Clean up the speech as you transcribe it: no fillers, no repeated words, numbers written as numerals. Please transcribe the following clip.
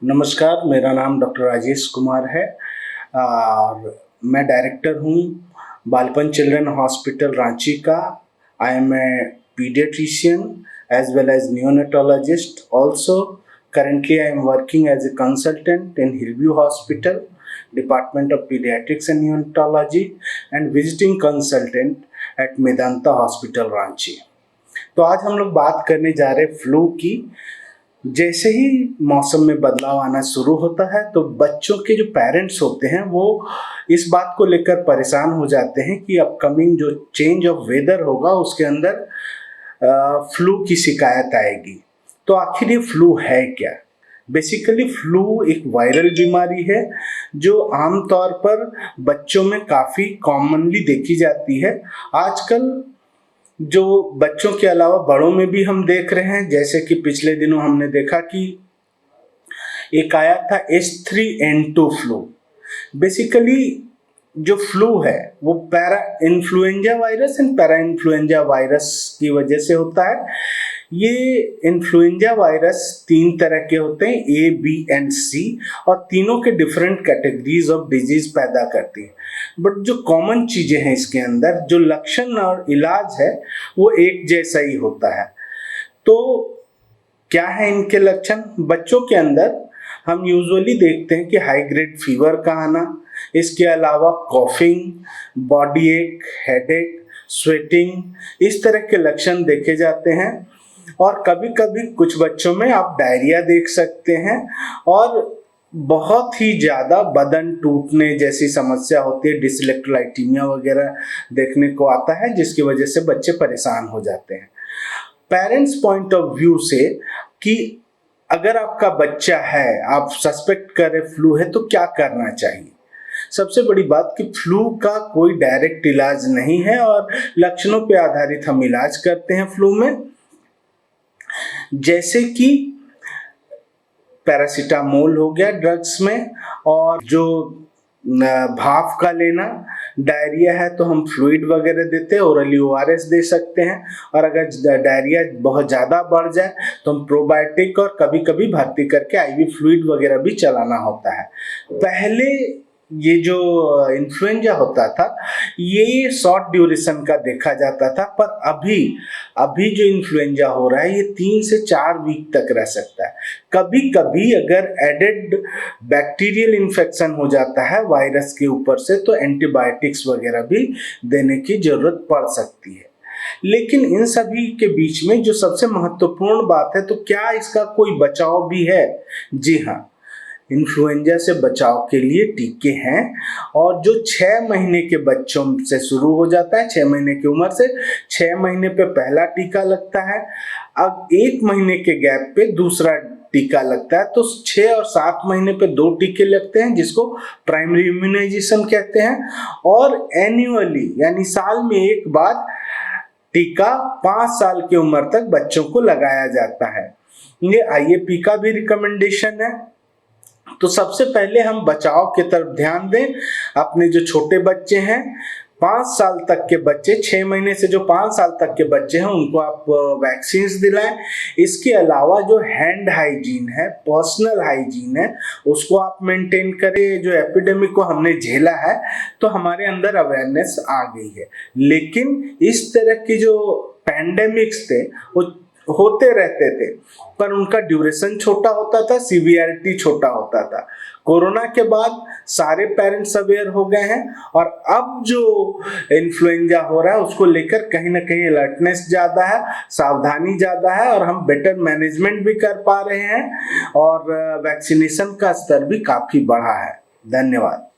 नमस्कार, मेरा नाम डॉक्टर राजेश कुमार है और मैं डायरेक्टर हूँ बालपन चिल्ड्रन हॉस्पिटल रांची का। I am a paediatrician as well as neonatologist. Also, currently I am working as a consultant in Hillview Hospital, Department of Pediatrics and Neonatology, and visiting consultant at Medanta Hospital Ranchi. तो आज हम लोग बात करने जा रहे हैं फ्लू की। जैसे ही मौसम में बदलाव आना शुरू होता है तो बच्चों के जो पेरेंट्स होते हैं वो इस बात को लेकर परेशान हो जाते हैं कि अपकमिंग जो चेंज ऑफ वेदर होगा उसके अंदर फ्लू की शिकायत आएगी। तो आखिर ये फ्लू है क्या? बेसिकली फ्लू एक वायरल बीमारी है जो आमतौर पर बच्चों में काफ़ी कॉमनली देखी जाती है। आजकल जो बच्चों के अलावा बड़ों में भी हम देख रहे हैं, जैसे कि पिछले दिनों हमने देखा कि एक आया था H3N2 फ्लू। बेसिकली जो फ्लू है वो para influenza virus and para influenza virus की वजह से होता है। ये इन्फ्लुएंजा वायरस 3 तरह के होते हैं, A, B एंड C, और तीनों के डिफरेंट कैटेगरीज ऑफ डिजीज पैदा करती हैं। बट जो कॉमन चीज़ें हैं इसके अंदर, जो लक्षण और इलाज है वो एक जैसा ही होता है। तो क्या है इनके लक्षण? बच्चों के अंदर हम यूजुअली देखते हैं कि हाई ग्रेड फीवर का आना, इसके अलावा कॉफिंग, बॉडी एक, हेडेक, स्वेटिंग, इस तरह के लक्षण देखे जाते हैं। और कभी कभी कुछ बच्चों में आप डायरिया देख सकते हैं और बहुत ही ज़्यादा बदन टूटने जैसी समस्या होती है, डिसइलेक्ट्रोलाइटीमिया वगैरह देखने को आता है, जिसकी वजह से बच्चे परेशान हो जाते हैं। पेरेंट्स पॉइंट ऑफ व्यू से कि अगर आपका बच्चा है, आप सस्पेक्ट करें फ्लू है, तो क्या करना चाहिए? सबसे बड़ी बात कि फ्लू का कोई डायरेक्ट इलाज नहीं है और लक्षणों पर आधारित हम इलाज करते हैं फ्लू में, जैसे कि पैरासीटामोल हो गया ड्रग्स में, और जो भाप का लेना। डायरिया है तो हम फ्लूइड वगैरह देते हैं, ओरली ORS दे सकते हैं। और अगर डायरिया बहुत ज़्यादा बढ़ जाए तो हम प्रोबायोटिक और कभी कभी भर्ती करके IV फ्लूइड वगैरह भी चलाना होता है। पहले ये जो इन्फ्लुएंजा होता था ये शॉर्ट ड्यूरेशन का देखा जाता था, पर अभी जो इन्फ्लुएंजा हो रहा है ये 3 से 4 वीक तक रह सकता है। कभी कभी अगर एडेड बैक्टीरियल इन्फेक्शन हो जाता है वायरस के ऊपर से तो एंटीबायोटिक्स वगैरह भी देने की जरूरत पड़ सकती है। लेकिन इन सभी के बीच में जो सबसे महत्वपूर्ण बात है, तो क्या इसका कोई बचाव भी है? जी हाँ, इन्फ्लुएंजा से बचाव के लिए टीके हैं और जो 6 महीने के बच्चों से शुरू हो जाता है। 6 महीने की उम्र से 6 महीने पे पहला टीका लगता है, अब 1 महीने के गैप पे दूसरा टीका लगता है। तो 6 और 7 महीने पे 2 टीके लगते हैं, जिसको प्राइमरी इम्यूनाइजेशन कहते हैं। और एन्युअली यानी साल में एक बार टीका 5 साल की उम्र तक बच्चों को लगाया जाता है। ये IAP का भी रिकमेंडेशन है। तो सबसे पहले हम बचाव की तरफ ध्यान दें। अपने जो छोटे बच्चे हैं, 5 साल तक के बच्चे, 6 महीने से जो 5 साल तक के बच्चे हैं उनको आप वैक्सीन दिलाएं। इसके अलावा जो हैंड हाइजीन है, पर्सनल हाइजीन है, उसको आप मेंटेन करें। जो एपिडेमिक को हमने झेला है तो हमारे अंदर अवेयरनेस आ गई है, लेकिन इस तरह की जो पैंडेमिक्स थे वो होते रहते थे, पर उनका ड्यूरेशन छोटा होता था, सीवियरिटी छोटा होता था। कोरोना के बाद सारे पेरेंट्स अवेयर हो गए हैं और अब जो इन्फ्लुएंजा हो रहा है उसको लेकर कहीं ना कहीं अलर्टनेस ज़्यादा है, सावधानी ज़्यादा है, और हम बेटर मैनेजमेंट भी कर पा रहे हैं और वैक्सीनेशन का स्तर भी काफ़ी बढ़ा है। धन्यवाद।